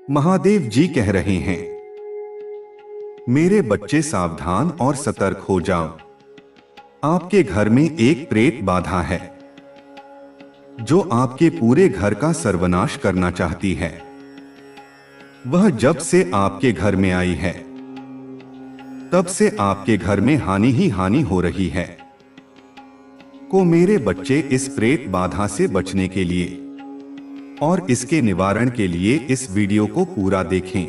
महादेव जी कह रहे हैं, मेरे बच्चे सावधान और सतर्क हो जाओ। आपके घर में एक प्रेत बाधा है जो आपके पूरे घर का सर्वनाश करना चाहती है। वह जब से आपके घर में आई है तब से आपके घर में हानि ही हानि हो रही है। मेरे बच्चे इस प्रेत बाधा से बचने के लिए और इसके निवारण के लिए इस वीडियो को पूरा देखें।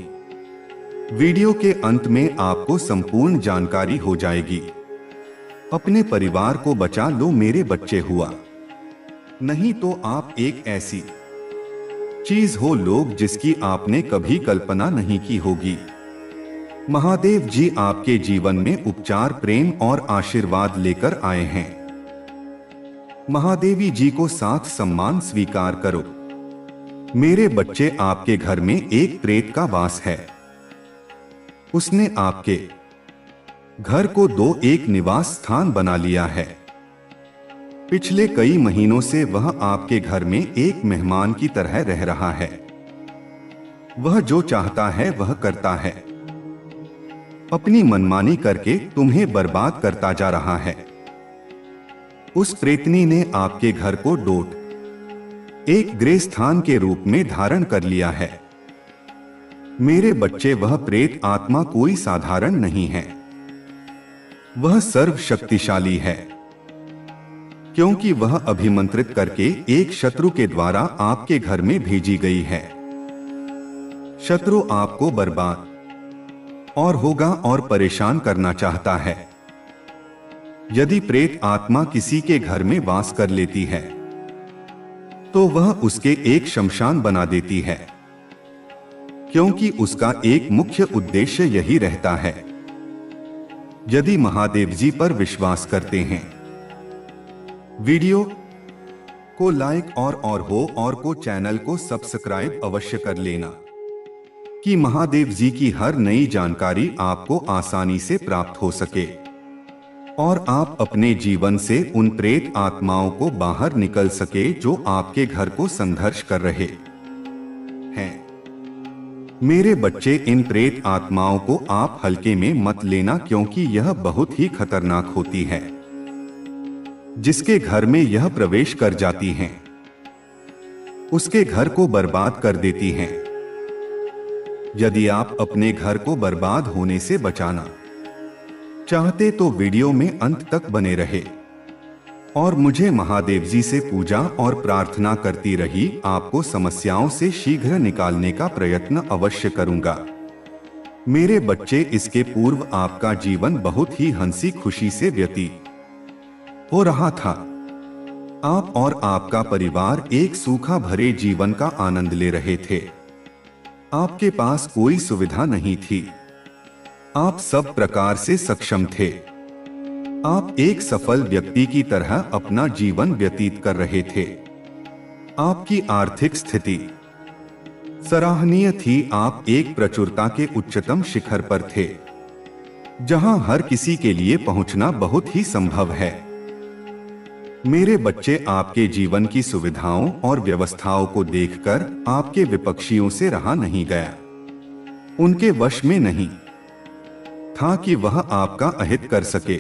वीडियो के अंत में आपको संपूर्ण जानकारी हो जाएगी। अपने परिवार को बचा लो मेरे बच्चे, हुआ नहीं तो आप एक ऐसी चीज हो लोग जिसकी आपने कभी कल्पना नहीं की होगी। महादेव जी आपके जीवन में उपचार, प्रेम और आशीर्वाद लेकर आए हैं। महादेवी जी को साथ सम्मान स्वीकार करो। मेरे बच्चे, आपके घर में एक प्रेत का वास है। उसने आपके घर को एक निवास स्थान बना लिया है। पिछले कई महीनों से वह आपके घर में एक मेहमान की तरह रह रहा है। वह जो चाहता है वह करता है। अपनी मनमानी करके तुम्हें बर्बाद करता जा रहा है। उस प्रेतनी ने आपके घर को एक गृह स्थान के रूप में धारण कर लिया है। मेरे बच्चे, वह प्रेत आत्मा कोई साधारण नहीं है। वह सर्वशक्तिशाली है, क्योंकि वह अभिमंत्रित करके एक शत्रु के द्वारा आपके घर में भेजी गई है। शत्रु आपको बर्बाद और होगा और परेशान करना चाहता है। यदि प्रेत आत्मा किसी के घर में वास कर लेती है तो वह उसके एक शमशान बना देती है, क्योंकि उसका एक मुख्य उद्देश्य यही रहता है। यदि महादेव जी पर विश्वास करते हैं, वीडियो को लाइक और चैनल को सब्सक्राइब अवश्य कर लेना कि महादेव जी की हर नई जानकारी आपको आसानी से प्राप्त हो सके और आप अपने जीवन से उन प्रेत आत्माओं को बाहर निकल सके जो आपके घर को संघर्ष कर रहे हैं। मेरे बच्चे, इन प्रेत आत्माओं को आप हल्के में मत लेना, क्योंकि यह बहुत ही खतरनाक होती है। जिसके घर में यह प्रवेश कर जाती हैं, उसके घर को बर्बाद कर देती हैं। यदि आप अपने घर को बर्बाद होने से बचाना चाहते तो वीडियो में अंत तक बने रहे और मुझे महादेव जी से पूजा और प्रार्थना करती रही। आपको समस्याओं से शीघ्र निकालने का प्रयत्न अवश्य करूंगा। मेरे बच्चे, इसके पूर्व आपका जीवन बहुत ही हंसी खुशी से व्यतीत हो रहा था। आप और आपका परिवार एक सूखा भरे जीवन का आनंद ले रहे थे। आपके पास कोई सुविधा नहीं थी। आप सब प्रकार से सक्षम थे। आप एक सफल व्यक्ति की तरह अपना जीवन व्यतीत कर रहे थे। आपकी आर्थिक स्थिति सराहनीय थी। आप एक प्रचुरता के उच्चतम शिखर पर थे, जहां हर किसी के लिए पहुंचना बहुत ही संभव है। मेरे बच्चे, आपके जीवन की सुविधाओं और व्यवस्थाओं को देखकर आपके विपक्षियों से रहा नहीं गया। उनके वश में नहीं था कि वह आपका अहित कर सके।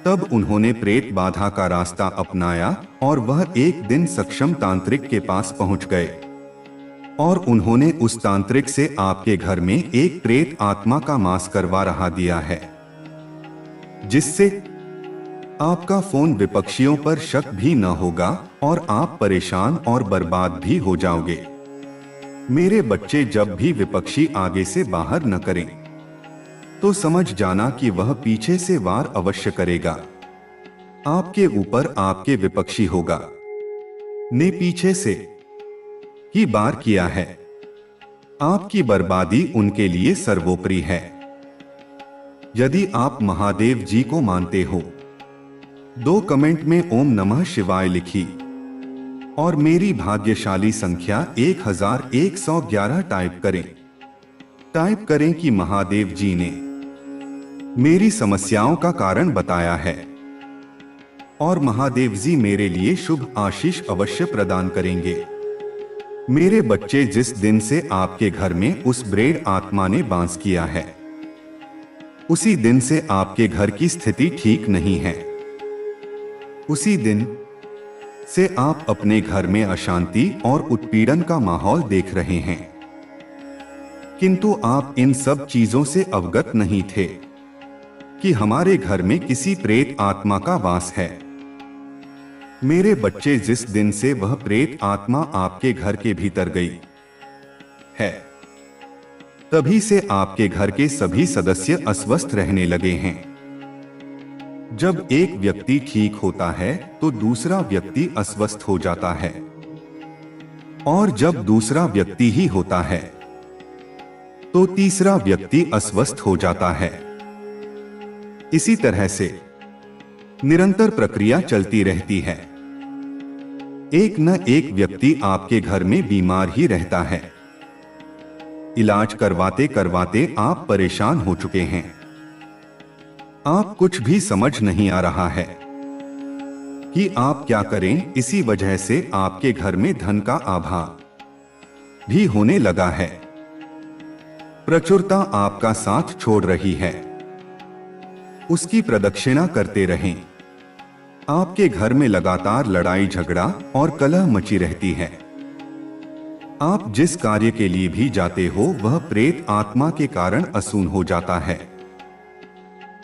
तब उन्होंने प्रेत बाधा का रास्ता अपनाया और वह एक दिन सक्षम तांत्रिक के पास पहुंच गए और उन्होंने उस तांत्रिक से आपके घर में एक प्रेत आत्मा का मांस करवा रहा दिया है, जिससे आपका फोन विपक्षियों पर शक भी न होगा और आप परेशान और बर्बाद भी हो जाओगे। मेरे बच्चे, जब भी विपक्षी आगे से बाहर न करें तो समझ जाना कि वह पीछे से वार अवश्य करेगा। आपके ऊपर आपके विपक्षी होगा ने पीछे से ही वार किया है। आपकी बर्बादी उनके लिए सर्वोपरि है। यदि आप महादेव जी को मानते हो, 2 कमेंट में ओम नमः शिवाय लिखी और मेरी भाग्यशाली संख्या 1111 टाइप करें कि महादेव जी ने मेरी समस्याओं का कारण बताया है और महादेव जी मेरे लिए शुभ आशीष अवश्य प्रदान करेंगे। मेरे बच्चे, जिस दिन से आपके घर में उस ब्रेड आत्मा ने वास किया है, उसी दिन से आपके घर की स्थिति ठीक नहीं है। उसी दिन से आप अपने घर में अशांति और उत्पीड़न का माहौल देख रहे हैं, किंतु आप इन सब चीजों से अवगत नहीं थे कि हमारे घर में किसी प्रेत आत्मा का वास है। मेरे बच्चे, जिस दिन से वह प्रेत आत्मा आपके घर के भीतर गई है, तभी से आपके घर के सभी सदस्य अस्वस्थ रहने लगे हैं। जब एक व्यक्ति ठीक होता है तो दूसरा व्यक्ति अस्वस्थ हो जाता है, और जब दूसरा व्यक्ति ही होता है तो तीसरा व्यक्ति अस्वस्थ हो जाता है। इसी तरह से निरंतर प्रक्रिया चलती रहती है। एक न एक व्यक्ति आपके घर में बीमार ही रहता है। इलाज करवाते करवाते आप परेशान हो चुके हैं। आप कुछ भी समझ नहीं आ रहा है कि आप क्या करें। इसी वजह से आपके घर में धन का अभाव भी होने लगा है। प्रचुरता आपका साथ छोड़ रही है। उसकी प्रदक्षिणा करते रहें। आपके घर में लगातार लड़ाई झगड़ा और कलह मची रहती है। आप जिस कार्य के लिए भी जाते हो वह प्रेत आत्मा के कारण असून हो जाता है,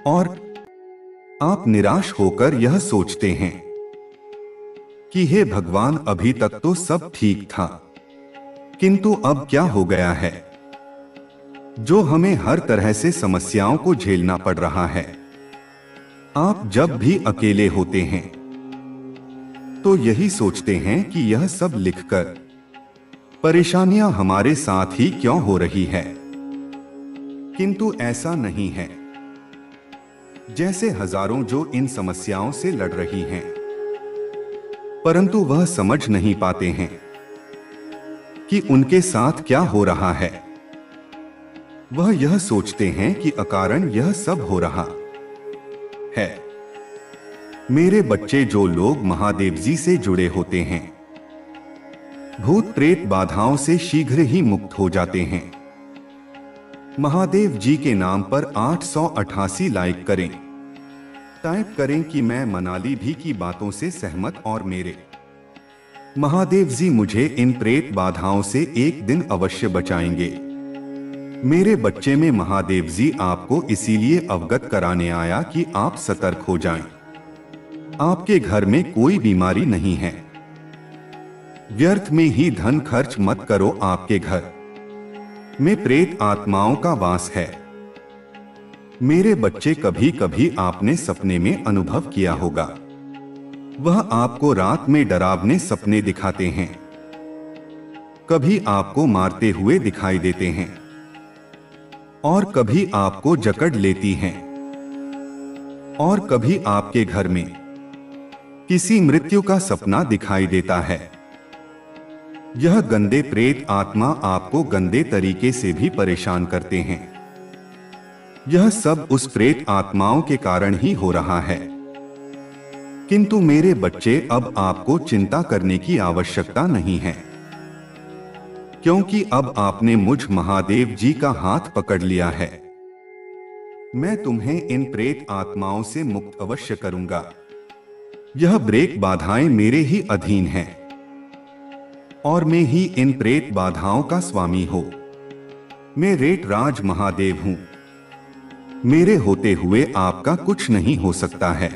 और आप निराश होकर यह सोचते हैं कि हे भगवान, अभी तक तो सब ठीक था, किंतु अब क्या हो गया है जो हमें हर तरह से समस्याओं को झेलना पड़ रहा है। आप जब भी अकेले होते हैं तो यही सोचते हैं कि यह सब लिखकर परेशानियां हमारे साथ ही क्यों हो रही है, किंतु ऐसा नहीं है। जैसे हजारों जो इन समस्याओं से लड़ रही हैं, परंतु वह समझ नहीं पाते हैं कि उनके साथ क्या हो रहा है। वह यह सोचते हैं कि अकारण यह सब हो रहा है। मेरे बच्चे, जो लोग महादेव जी से जुड़े होते हैं, भूत प्रेत बाधाओं से शीघ्र ही मुक्त हो जाते हैं। महादेव जी के नाम पर 888 लाइक करें। टाइप करें कि मैं मनाली भी की बातों से सहमत, और मेरे महादेव जी मुझे इन प्रेत बाधाओं से एक दिन अवश्य बचाएंगे। मेरे बच्चे में महादेव जी आपको इसीलिए अवगत कराने आया कि आप सतर्क हो जाएं। आपके घर में कोई बीमारी नहीं है। व्यर्थ में ही धन खर्च मत करो। आपके घर में प्रेत आत्माओं का वास है। मेरे बच्चे, कभी कभी आपने सपने में अनुभव किया होगा, वह आपको रात में डरावने सपने दिखाते हैं। कभी आपको मारते हुए दिखाई देते हैं और कभी आपको जकड़ लेती हैं, और कभी आपके घर में किसी मृत्यु का सपना दिखाई देता है। यह गंदे प्रेत आत्मा आपको गंदे तरीके से भी परेशान करते हैं। यह सब उस प्रेत आत्माओं के कारण ही हो रहा है। किंतु मेरे बच्चे, अब आपको चिंता करने की आवश्यकता नहीं है, क्योंकि अब आपने मुझ महादेव जी का हाथ पकड़ लिया है। मैं तुम्हें इन प्रेत आत्माओं से मुक्त अवश्य करूंगा। यह ब्रेक बाधाएं मेरे ही अधीन हैं, और मैं ही इन प्रेत बाधाओं का स्वामी हूं। मैं रेट राज महादेव हूं। मेरे होते हुए आपका कुछ नहीं हो सकता है।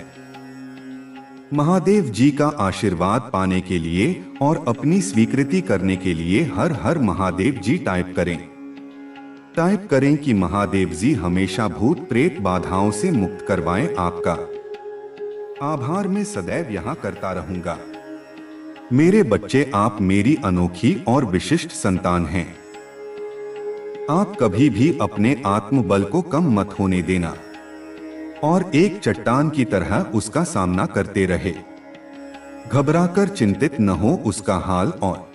महादेव जी का आशीर्वाद पाने के लिए और अपनी स्वीकृति करने के लिए हर हर महादेव जी टाइप करें। टाइप करें कि महादेव जी हमेशा भूत प्रेत बाधाओं से मुक्त करवाएं। आपका आभार मैं सदैव यहां करता रहूंगा। मेरे बच्चे, आप मेरी अनोखी और विशिष्ट संतान हैं। आप कभी भी अपने आत्मबल को कम मत होने देना, और एक चट्टान की तरह उसका सामना करते रहे। घबराकर चिंतित न हो उसका हाल, और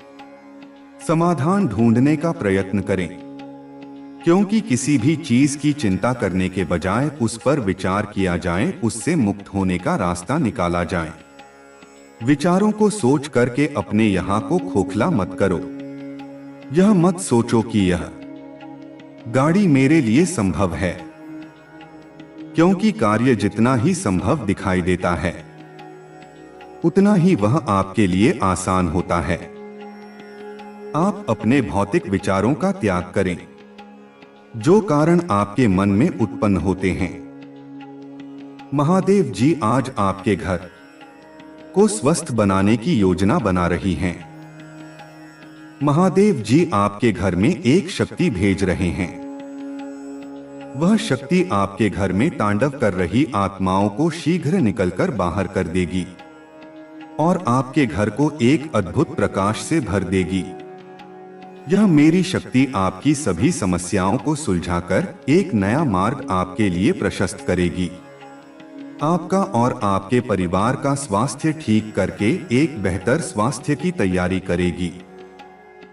समाधान ढूंढने का प्रयत्न करें, क्योंकि किसी भी चीज की चिंता करने के बजाय उस पर विचार किया जाए, उससे मुक्त होने का रास्ता निकाला जाए। विचारों को सोच करके अपने यहाँ को खोखला मत करो। यह मत सोचो कि यह गाड़ी मेरे लिए संभव है, क्योंकि कार्य जितना ही संभव दिखाई देता है उतना ही वह आपके लिए आसान होता है। आप अपने भौतिक विचारों का त्याग करें जो कारण आपके मन में उत्पन्न होते हैं। महादेव जी आज आपके घर को स्वस्थ बनाने की योजना बना रही हैं। महादेव जी आपके घर में एक शक्ति भेज रहे हैं। वह शक्ति आपके घर में तांडव कर रही आत्माओं को शीघ्र निकलकर बाहर कर देगी और आपके घर को एक अद्भुत प्रकाश से भर देगी। यह मेरी शक्ति आपकी सभी समस्याओं को सुलझाकर एक नया मार्ग आपके लिए प्रशस्त करेगी। आपका और आपके परिवार का स्वास्थ्य ठीक करके एक बेहतर स्वास्थ्य की तैयारी करेगी।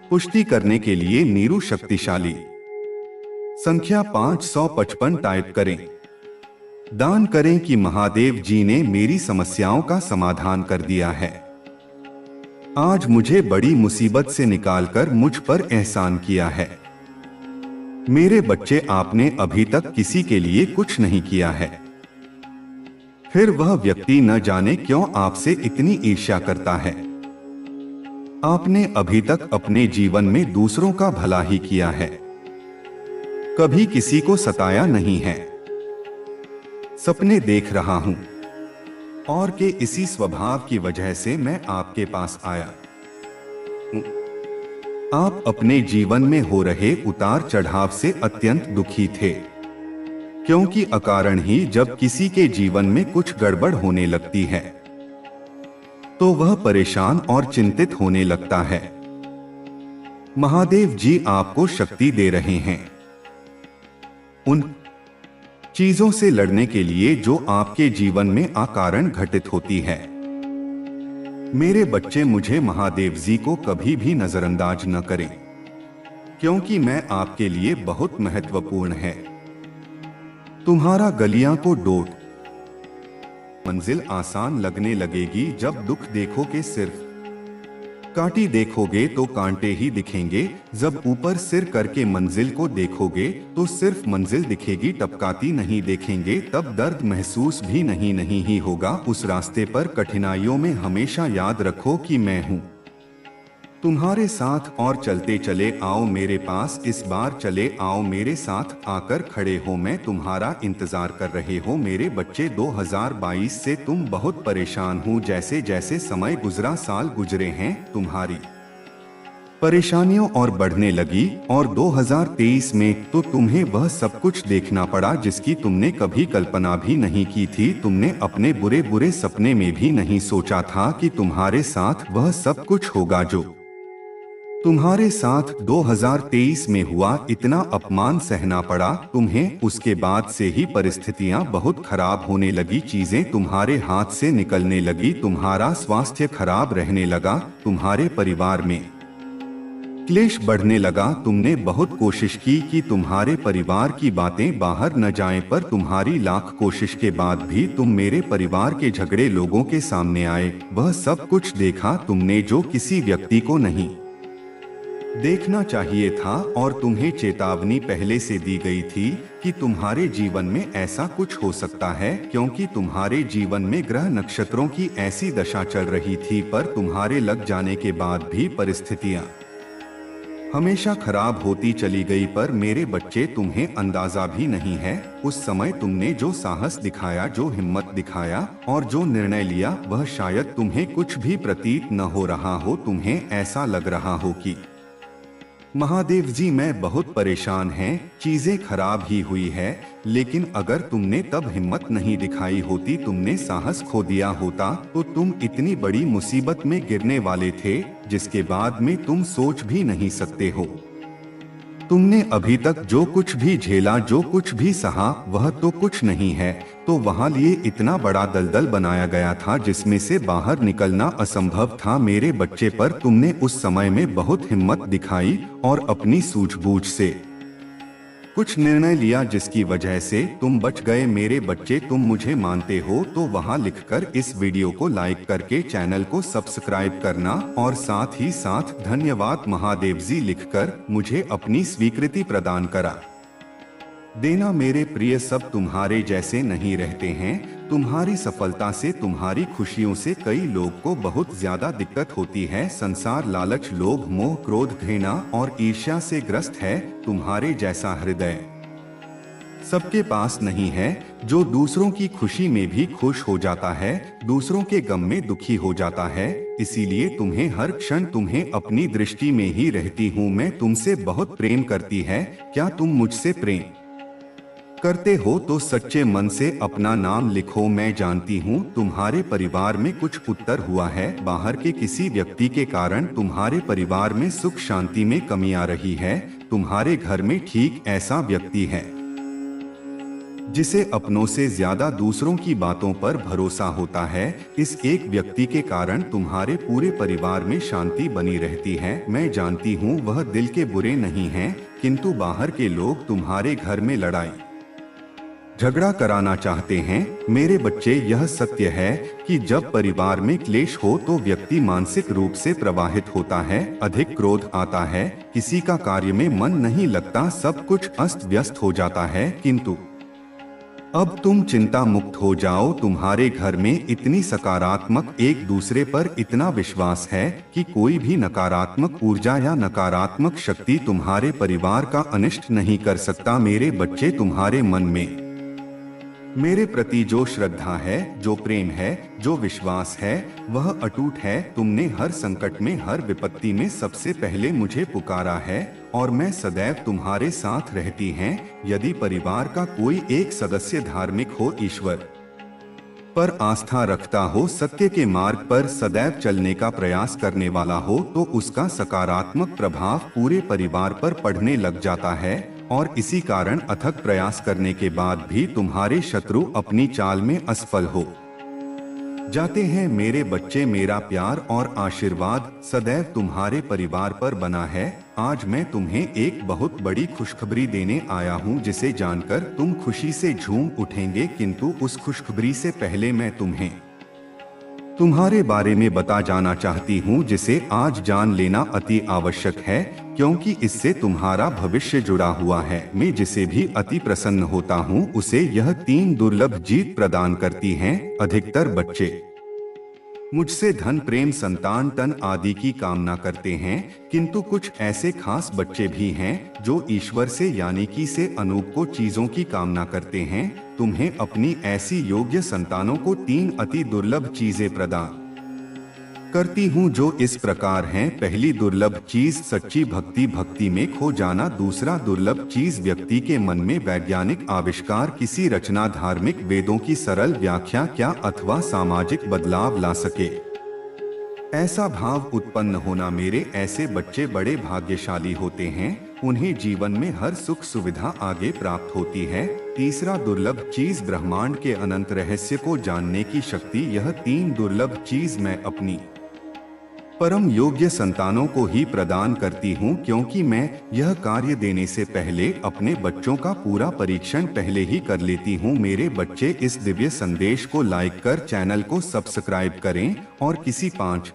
पुष्टि करने के लिए नीरू शक्तिशाली संख्या 555 टाइप करें। दान करें कि महादेव जी ने मेरी समस्याओं का समाधान कर दिया है। आज मुझे बड़ी मुसीबत से निकालकर मुझ पर एहसान किया है। मेरे बच्चे, आपने अभी तक किसी के लिए कुछ नहीं किया है, फिर वह व्यक्ति न जाने क्यों आपसे इतनी ईर्ष्या करता है। आपने अभी तक अपने जीवन में दूसरों का भला ही किया है, कभी किसी को सताया नहीं है। सपने देख रहा हूं और के इसी स्वभाव की वजह से मैं आपके पास आया। आप अपने जीवन में हो रहे उतार चढ़ाव से अत्यंत दुखी थे, क्योंकि अकारण ही जब किसी के जीवन में कुछ गड़बड़ होने लगती है तो वह परेशान और चिंतित होने लगता है। महादेव जी आपको शक्ति दे रहे हैं उन चीजों से लड़ने के लिए जो आपके जीवन में अकारण घटित होती है। मेरे बच्चे, मुझे महादेव जी को कभी भी नजरअंदाज न करें, क्योंकि मैं आपके लिए बहुत महत्वपूर्ण है। तुम्हारा गलियां को डोट मंजिल आसान लगने लगेगी जब दुख देखोगे, सिर्फ कांटे देखोगे तो कांटे ही दिखेंगे। जब ऊपर सिर करके मंजिल को देखोगे तो सिर्फ मंजिल दिखेगी, टपकाती नहीं देखेंगे। तब दर्द महसूस भी नहीं ही होगा। उस रास्ते पर कठिनाइयों में हमेशा याद रखो कि मैं हूँ तुम्हारे साथ और चलते चले आओ मेरे पास। इस बार चले आओ मेरे साथ, आकर खड़े हो, मैं तुम्हारा इंतजार कर रहे हो। मेरे बच्चे, 2022 से तुम बहुत परेशान हो। जैसे जैसे समय गुजरा, साल गुजरे हैं, तुम्हारी परेशानियों और बढ़ने लगी और 2023 में तो तुम्हें वह सब कुछ देखना पड़ा जिसकी तुमने कभी कल्पना भी नहीं की थी। तुमने अपने बुरे बुरे सपने में भी नहीं सोचा था कि तुम्हारे साथ वह सब कुछ होगा जो तुम्हारे साथ 2023 में हुआ। इतना अपमान सहना पड़ा तुम्हें। उसके बाद से ही परिस्थितियां बहुत खराब होने लगी, चीजें तुम्हारे हाथ से निकलने लगी, तुम्हारा स्वास्थ्य खराब रहने लगा, तुम्हारे परिवार में क्लेश बढ़ने लगा। तुमने बहुत कोशिश की कि तुम्हारे परिवार की बातें बाहर न जाएं, पर तुम्हारी लाख कोशिश के बाद भी तुम मेरे परिवार के झगड़े लोगों के सामने आए। वह सब कुछ देखा तुमने जो किसी व्यक्ति को नहीं देखना चाहिए था, और तुम्हें चेतावनी पहले से दी गई थी कि तुम्हारे जीवन में ऐसा कुछ हो सकता है, क्योंकि तुम्हारे जीवन में ग्रह नक्षत्रों की ऐसी दशा चल रही थी। पर तुम्हारे लग जाने के बाद भी परिस्थितियां हमेशा खराब होती चली गई। पर मेरे बच्चे, तुम्हें अंदाजा भी नहीं है उस समय तुमने जो साहस दिखाया, जो हिम्मत दिखाया और जो निर्णय लिया, वह शायद तुम्हें कुछ भी प्रतीत न हो रहा हो। तुम्हें ऐसा लग रहा हो कि महादेव जी, मैं बहुत परेशान हैं, चीजें खराब ही हुई है। लेकिन अगर तुमने तब हिम्मत नहीं दिखाई होती, तुमने साहस खो दिया होता, तो तुम इतनी बड़ी मुसीबत में गिरने वाले थे जिसके बाद में तुम सोच भी नहीं सकते हो। तुमने अभी तक जो कुछ भी झेला, जो कुछ भी सहा, वह तो कुछ नहीं है। तो वहां लिए इतना बड़ा दलदल बनाया गया था जिसमें से बाहर निकलना असंभव था। मेरे बच्चे, पर तुमने उस समय में बहुत हिम्मत दिखाई और अपनी सूझबूझ से कुछ निर्णय लिया जिसकी वजह से तुम बच गए। मेरे बच्चे, तुम मुझे मानते हो तो वहां लिखकर इस वीडियो को लाइक करके चैनल को सब्सक्राइब करना और साथ ही साथ धन्यवाद महादेव जी लिखकर मुझे अपनी स्वीकृति प्रदान करा देना। मेरे प्रिय, सब तुम्हारे जैसे नहीं रहते हैं। तुम्हारी सफलता से, तुम्हारी खुशियों से कई लोग को बहुत ज्यादा दिक्कत होती है। संसार लालच, लोभ, मोह, क्रोध, घृणा और ईर्ष्या से ग्रस्त है। तुम्हारे जैसा हृदय सबके पास नहीं है, जो दूसरों की खुशी में भी खुश हो जाता है, दूसरों के गम में दुखी हो जाता है। इसीलिए तुम्हें हर क्षण तुम्हें अपनी दृष्टि में ही रहती हूँ। मैं तुमसे बहुत प्रेम करती है। क्या तुम मुझसे प्रेम करते हो तो सच्चे मन से अपना नाम लिखो। मैं जानती हूँ तुम्हारे परिवार में कुछ उत्तर हुआ है। बाहर के किसी व्यक्ति के कारण तुम्हारे परिवार में सुख शांति में कमी आ रही है। तुम्हारे घर में ठीक ऐसा व्यक्ति है जिसे अपनों से ज्यादा दूसरों की बातों पर भरोसा होता है। इस एक व्यक्ति के कारण तुम्हारे पूरे परिवार में शांति बनी रहती है। मैं जानती हूँ वह दिल के बुरे नहीं हैं, किंतु बाहर के लोग तुम्हारे घर में लड़ाई झगड़ा कराना चाहते हैं। मेरे बच्चे, यह सत्य है कि जब परिवार में क्लेश हो तो व्यक्ति मानसिक रूप से प्रभावित होता है, अधिक क्रोध आता है, किसी का कार्य में मन नहीं लगता, सब कुछ अस्त व्यस्त हो जाता है। किंतु अब तुम चिंता मुक्त हो जाओ। तुम्हारे घर में इतनी सकारात्मक, एक दूसरे पर इतना विश्वास है कि कोई भी नकारात्मक ऊर्जा या नकारात्मक शक्ति तुम्हारे परिवार का अनिष्ट नहीं कर सकता। मेरे बच्चे, तुम्हारे मन में मेरे प्रति जो श्रद्धा है, जो प्रेम है, जो विश्वास है, वह अटूट है। तुमने हर संकट में, हर विपत्ति में सबसे पहले मुझे पुकारा है और मैं सदैव तुम्हारे साथ रहती हैं। यदि परिवार का कोई एक सदस्य धार्मिक हो, ईश्वर पर आस्था रखता हो, सत्य के मार्ग पर सदैव चलने का प्रयास करने वाला हो, तो उसका सकारात्मक प्रभाव पूरे परिवार पर पड़ने लग जाता है। और इसी कारण अथक प्रयास करने के बाद भी तुम्हारे शत्रु अपनी चाल में असफल हो जाते हैं। मेरे बच्चे, मेरा प्यार और आशीर्वाद सदैव तुम्हारे परिवार पर बना है। आज मैं तुम्हें एक बहुत बड़ी खुशखबरी देने आया हूँ, जिसे जानकर तुम खुशी से झूम उठेंगे। किंतु उस खुशखबरी से पहले मैं तुम्हें तुम्हारे बारे में बता जाना चाहती हूँ, जिसे आज जान लेना अति आवश्यक है, क्योंकि इससे तुम्हारा भविष्य जुड़ा हुआ है। मैं जिसे भी अति प्रसन्न होता हूँ उसे यह 3 दुर्लभ जीत प्रदान करती हैं। अधिकतर बच्चे मुझसे धन, प्रेम, संतान, तन आदि की कामना करते हैं, किंतु कुछ ऐसे खास बच्चे भी हैं जो ईश्वर से यानी कि से अनूप को चीजों की कामना करते हैं। तुम्हें अपनी ऐसी योग्य संतानों को 3 अति दुर्लभ चीजें प्रदान करती हूँ, जो इस प्रकार हैं। पहली दुर्लभ चीज सच्ची भक्ति, भक्ति में खो जाना। दूसरा दुर्लभ चीज व्यक्ति के मन में वैज्ञानिक आविष्कार, किसी रचना, धार्मिक वेदों की सरल व्याख्या क्या अथवा सामाजिक बदलाव ला सके, ऐसा भाव उत्पन्न होना। मेरे ऐसे बच्चे बड़े भाग्यशाली होते हैं, उन्हें जीवन में हर सुख सुविधा आगे प्राप्त होती है। तीसरा दुर्लभ चीज ब्रह्मांड के अनंत रहस्य को जानने की शक्ति। यह 3 दुर्लभ चीज मैं अपनी परम योग्य संतानों को ही प्रदान करती हूँ, क्योंकि मैं यह कार्य देने से पहले अपने बच्चों का पूरा परीक्षण पहले ही कर लेती हूँ। मेरे बच्चे, इस दिव्य संदेश को लाइक कर चैनल को सब्सक्राइब करें और किसी 5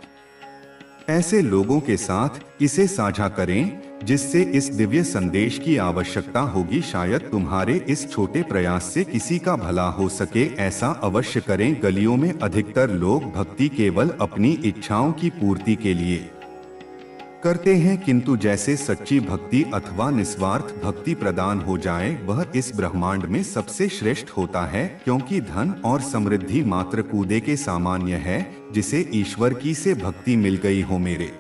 ऐसे लोगों के साथ इसे साझा करें जिससे इस दिव्य संदेश की आवश्यकता होगी। शायद तुम्हारे इस छोटे प्रयास से किसी का भला हो सके, ऐसा अवश्य करें। गलियों में अधिकतर लोग भक्ति केवल अपनी इच्छाओं की पूर्ति के लिए करते हैं, किंतु जैसे सच्ची भक्ति अथवा निस्वार्थ भक्ति प्रदान हो जाए, वह इस ब्रह्मांड में सबसे श्रेष्ठ होता है। क्योंकि धन और समृद्धि मात्र कूदे के सामान्य है, जिसे ईश्वर की से भक्ति मिल गई हो। मेरे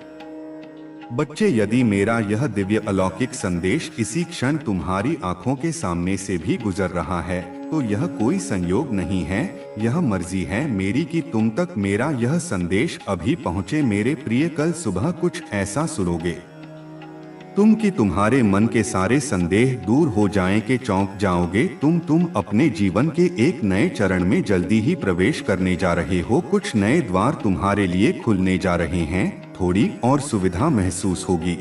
बच्चे, यदि मेरा यह दिव्य अलौकिक संदेश इसी क्षण तुम्हारी आंखों के सामने से भी गुजर रहा है, तो यह कोई संयोग नहीं है, यह मर्जी है मेरी कि तुम तक मेरा यह संदेश अभी पहुँचे। मेरे प्रिय, कल सुबह कुछ ऐसा सुनोगे तुम कि तुम्हारे मन के सारे संदेह दूर हो जाएं कि चौंक जाओगे। तुम अपने जीवन के एक नए चरण में जल्दी ही प्रवेश करने जा रहे हो। कुछ नए द्वार तुम्हारे लिए खुलने जा रहे हैं, थोड़ी और सुविधा महसूस होगी।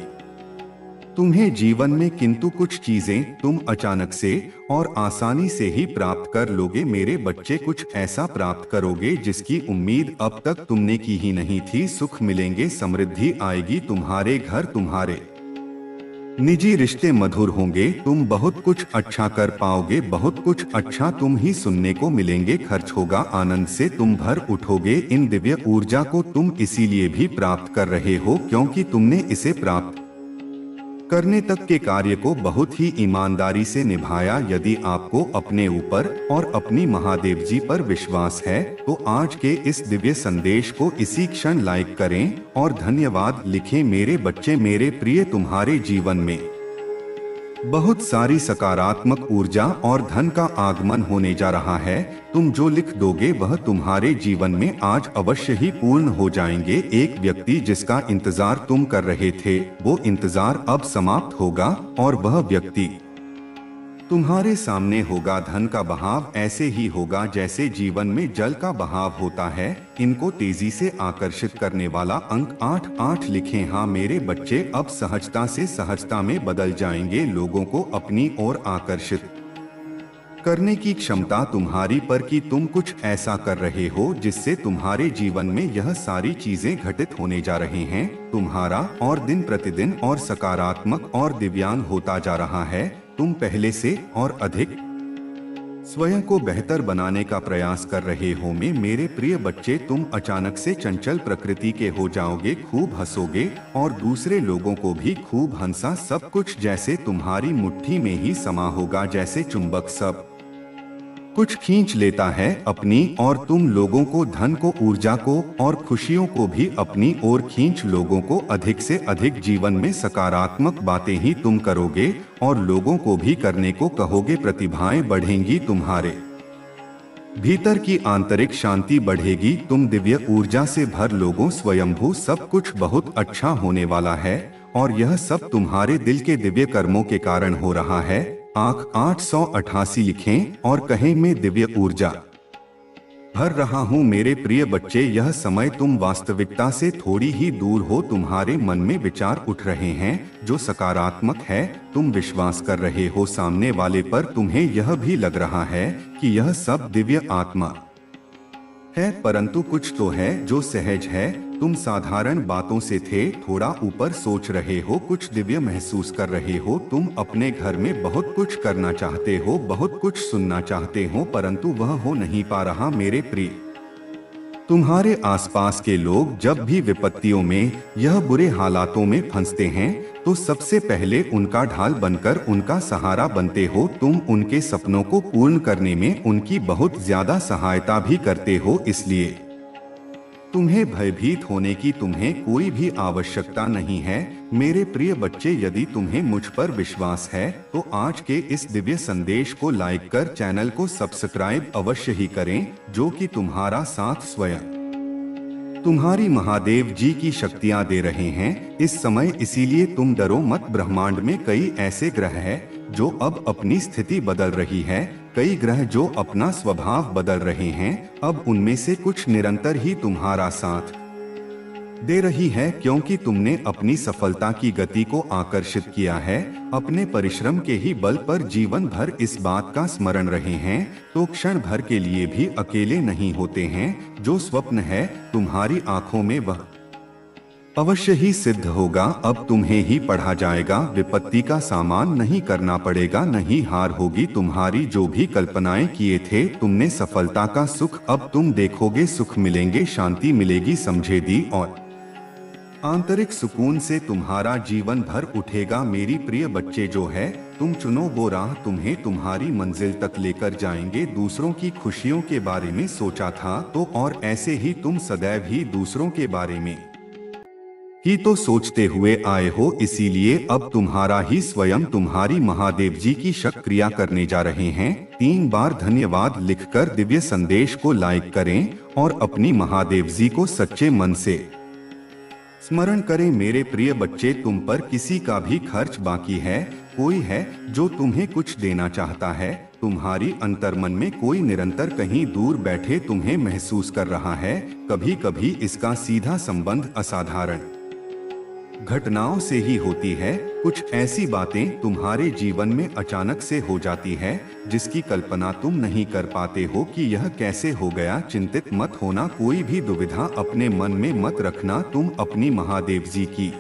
तुम्हें जीवन में किंतु कुछ चीजें तुम अचानक से और आसानी से ही प्राप्त कर लोगे मेरे बच्चे। कुछ ऐसा प्राप्त करोगे जिसकी उम्मीद अब तक तुमने की ही नहीं थी। सुख मिलेंगे, समृद्धि आएगी तुम्हारे घर, तुम्हारे निजी रिश्ते मधुर होंगे, तुम बहुत कुछ अच्छा कर पाओगे, बहुत कुछ अच्छा तुम ही सुनने को मिलेंगे। खर्च होगा, आनंद से तुम भर उठोगे। इन दिव्य ऊर्जा को तुम इसीलिए भी प्राप्त कर रहे हो क्योंकि तुमने इसे प्राप्त करने तक के कार्य को बहुत ही ईमानदारी से निभाया। यदि आपको अपने ऊपर और अपनी महादेव जी पर विश्वास है तो आज के इस दिव्य संदेश को इसी क्षण लाइक करें और धन्यवाद लिखें। मेरे बच्चे, मेरे प्रिय, तुम्हारे जीवन में बहुत सारी सकारात्मक ऊर्जा और धन का आगमन होने जा रहा है। तुम जो लिख दोगे वह तुम्हारे जीवन में आज अवश्य ही पूर्ण हो जाएंगे। एक व्यक्ति जिसका इंतजार तुम कर रहे थे वो इंतजार अब समाप्त होगा और वह व्यक्ति तुम्हारे सामने होगा। धन का बहाव ऐसे ही होगा जैसे जीवन में जल का बहाव होता है। इनको तेजी से आकर्षित करने वाला अंक 8 लिखें। हाँ मेरे बच्चे, अब सहजता से सहजता में बदल जाएंगे। लोगों को अपनी ओर आकर्षित करने की क्षमता तुम्हारी पर कि तुम कुछ ऐसा कर रहे हो जिससे तुम्हारे जीवन में यह सारी चीजें घटित होने जा रही हैं। तुम्हारा और दिन प्रतिदिन और सकारात्मक और दिव्यांग होता जा रहा है। तुम पहले से और अधिक स्वयं को बेहतर बनाने का प्रयास कर रहे हो। मेरे प्रिय बच्चे, तुम अचानक से चंचल प्रकृति के हो जाओगे, खूब हंसोगे और दूसरे लोगों को भी खूब हंसा। सब कुछ जैसे तुम्हारी मुट्ठी में ही समा होगा, जैसे चुंबक सब कुछ खींच लेता है अपनी और तुम लोगों को, धन को, ऊर्जा को और खुशियों को भी अपनी ओर खींच। लोगों को अधिक से अधिक जीवन में सकारात्मक बातें ही तुम करोगे और लोगों को भी करने को कहोगे। प्रतिभाएं बढ़ेंगी, तुम्हारे भीतर की आंतरिक शांति बढ़ेगी। तुम दिव्य ऊर्जा से भर लोगों, स्वयंभू सब कुछ बहुत अच्छा होने वाला है और यह सब तुम्हारे दिल के दिव्य कर्मों के कारण हो रहा है। आंख 888 लिखें और कहें, मैं दिव्य ऊर्जा भर रहा हूँ। मेरे प्रिय बच्चे, यह समय तुम वास्तविकता से थोड़ी ही दूर हो। तुम्हारे मन में विचार उठ रहे हैं जो सकारात्मक है। तुम विश्वास कर रहे हो सामने वाले पर। तुम्हें यह भी लग रहा है कि यह सब दिव्य आत्मा है, परंतु कुछ तो है जो सहज है। तुम साधारण बातों से थे थोड़ा ऊपर सोच रहे हो, कुछ दिव्य महसूस कर रहे हो। तुम अपने घर में बहुत कुछ करना चाहते हो, बहुत कुछ सुनना चाहते हो, परंतु वह हो नहीं पा रहा। मेरे प्रिय, तुम्हारे आसपास के लोग जब भी विपत्तियों में, यह बुरे हालातों में फंसते हैं तो सबसे पहले उनका ढाल बनकर उनका सहारा बनते हो। तुम उनके सपनों को पूर्ण करने में उनकी बहुत ज्यादा सहायता भी करते हो। इसलिए तुम्हें भयभीत होने की तुम्हें कोई भी आवश्यकता नहीं है। मेरे प्रिय बच्चे, यदि तुम्हें मुझ पर विश्वास है तो आज के इस दिव्य संदेश को लाइक कर चैनल को सब्सक्राइब अवश्य ही करें, जो कि तुम्हारा साथ स्वयं तुम्हारी महादेव जी की शक्तियां दे रहे हैं इस समय। इसीलिए तुम डरो मत। ब्रह्मांड में कई ऐसे ग्रह हैं जो अब अपनी स्थिति बदल रही है, कई ग्रह जो अपना स्वभाव बदल रहे हैं। अब उनमें से कुछ निरंतर ही तुम्हारा साथ दे रही है क्योंकि तुमने अपनी सफलता की गति को आकर्षित किया है। अपने परिश्रम के ही बल पर जीवन भर इस बात का स्मरण रहे हैं तो क्षण भर के लिए भी अकेले नहीं होते हैं। जो स्वप्न है तुम्हारी आंखों में वह अवश्य ही सिद्ध होगा। अब तुम्हें ही पढ़ा जाएगा, विपत्ति का सामान नहीं करना पड़ेगा, नहीं हार होगी। तुम्हारी जो भी कल्पनाएं किए थे तुमने सफलता का सुख अब तुम देखोगे। सुख मिलेंगे, शांति मिलेगी, समझे दी और आंतरिक सुकून से तुम्हारा जीवन भर उठेगा। मेरी प्रिय बच्चे, जो है तुम चुनो वो राह तुम्हें तुम्हारी मंजिल तक लेकर जाएंगे। दूसरों की खुशियों के बारे में सोचा था तो और ऐसे ही तुम सदैव ही दूसरों के बारे में ही तो सोचते हुए आए हो। इसीलिए अब तुम्हारा ही स्वयं तुम्हारी महादेव जी की शक्ति क्रिया करने जा रहे हैं। 3 बार धन्यवाद लिखकर दिव्य संदेश को लाइक करें और अपनी महादेव जी को सच्चे मन से स्मरण करें। मेरे प्रिय बच्चे, तुम पर किसी का भी खर्च बाकी है, कोई है जो तुम्हें कुछ देना चाहता है। तुम्हारी अंतर्मन में कोई निरंतर कहीं दूर बैठे तुम्हें महसूस कर रहा है। कभी कभी इसका सीधा संबंध असाधारण घटनाओं से ही होती है। कुछ ऐसी बातें तुम्हारे जीवन में अचानक से हो जाती है जिसकी कल्पना तुम नहीं कर पाते हो कि यह कैसे हो गया। चिंतित मत होना, कोई भी दुविधा अपने मन में मत रखना। तुम अपनी महादेव जी की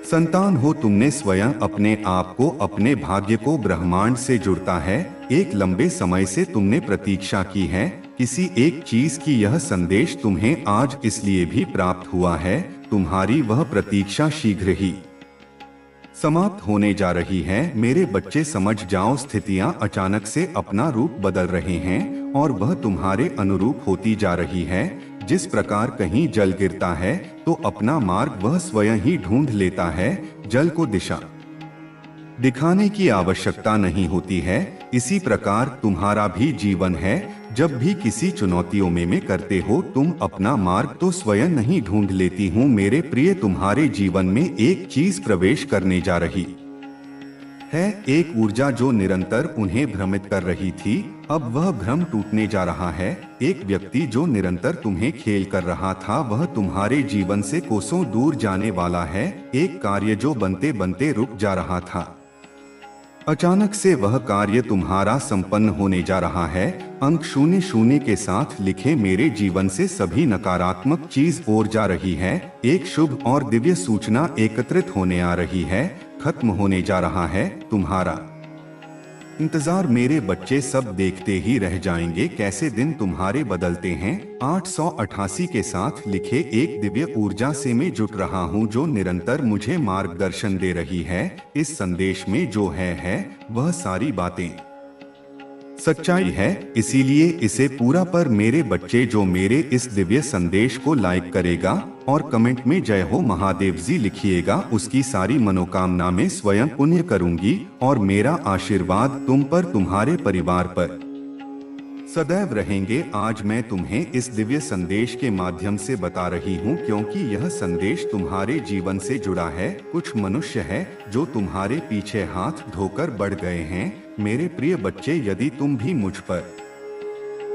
संतान हो। तुमने स्वयं अपने आप को, अपने भाग्य को ब्रह्मांड से जुड़ता है। एक लंबे समय से तुमने प्रतीक्षा की है किसी एक चीज की। यह संदेश तुम्हें आज इसलिए भी प्राप्त हुआ है। तुम्हारी वह प्रतीक्षा शीघ्र ही समाप्त होने जा रही है। मेरे बच्चे, समझ जाओ, स्थितियां अचानक से अपना रूप बदल रहे हैं और वह तुम्हारे अनुरूप होती जा रही है। जिस प्रकार कहीं जल गिरता है तो अपना मार्ग वह स्वयं ही ढूंढ लेता है। जल को दिशा दिखाने की आवश्यकता नहीं होती है। इसी प्रकार तुम्हारा भी जीवन है। जब भी किसी चुनौतियों में करते हो तुम अपना मार्ग तो स्वयं नहीं ढूंढ लेती हूँ। मेरे प्रिय, तुम्हारे जीवन में एक चीज प्रवेश करने जा रही है। एक ऊर्जा जो निरंतर उन्हें भ्रमित कर रही थी, अब वह भ्रम टूटने जा रहा है। एक व्यक्ति जो निरंतर तुम्हें खेल कर रहा था वह तुम्हारे जीवन से कोसों दूर जाने वाला है। एक कार्य जो बनते बनते रुक जा रहा था, अचानक से वह कार्य तुम्हारा संपन्न होने जा रहा है। अंक 00 के साथ लिखे, मेरे जीवन से सभी नकारात्मक चीज ओर जा रही है। एक शुभ और दिव्य सूचना एकत्रित होने आ रही है। खत्म होने जा रहा है तुम्हारा इंतजार। मेरे बच्चे, सब देखते ही रह जाएंगे कैसे दिन तुम्हारे बदलते हैं। 888 के साथ लिखे, एक दिव्य ऊर्जा से मैं जुट रहा हूँ जो निरंतर मुझे मार्गदर्शन दे रही है। इस संदेश में जो है वह सारी बातें सच्चाई है, इसीलिए इसे पूरा पर मेरे बच्चे, जो मेरे इस दिव्य संदेश को लाइक करेगा और कमेंट में जय हो महादेव जी लिखिएगा, उसकी सारी मनोकामना में स्वयं पुण्य करूंगी और मेरा आशीर्वाद तुम पर, तुम्हारे परिवार पर सदैव रहेंगे। आज मैं तुम्हें इस दिव्य संदेश के माध्यम से बता रही हूँ क्योंकि यह संदेश तुम्हारे जीवन से जुड़ा है। कुछ मनुष्य है जो तुम्हारे पीछे हाथ धोकर बढ़ गए हैं। मेरे प्रिय बच्चे, यदि तुम भी मुझ पर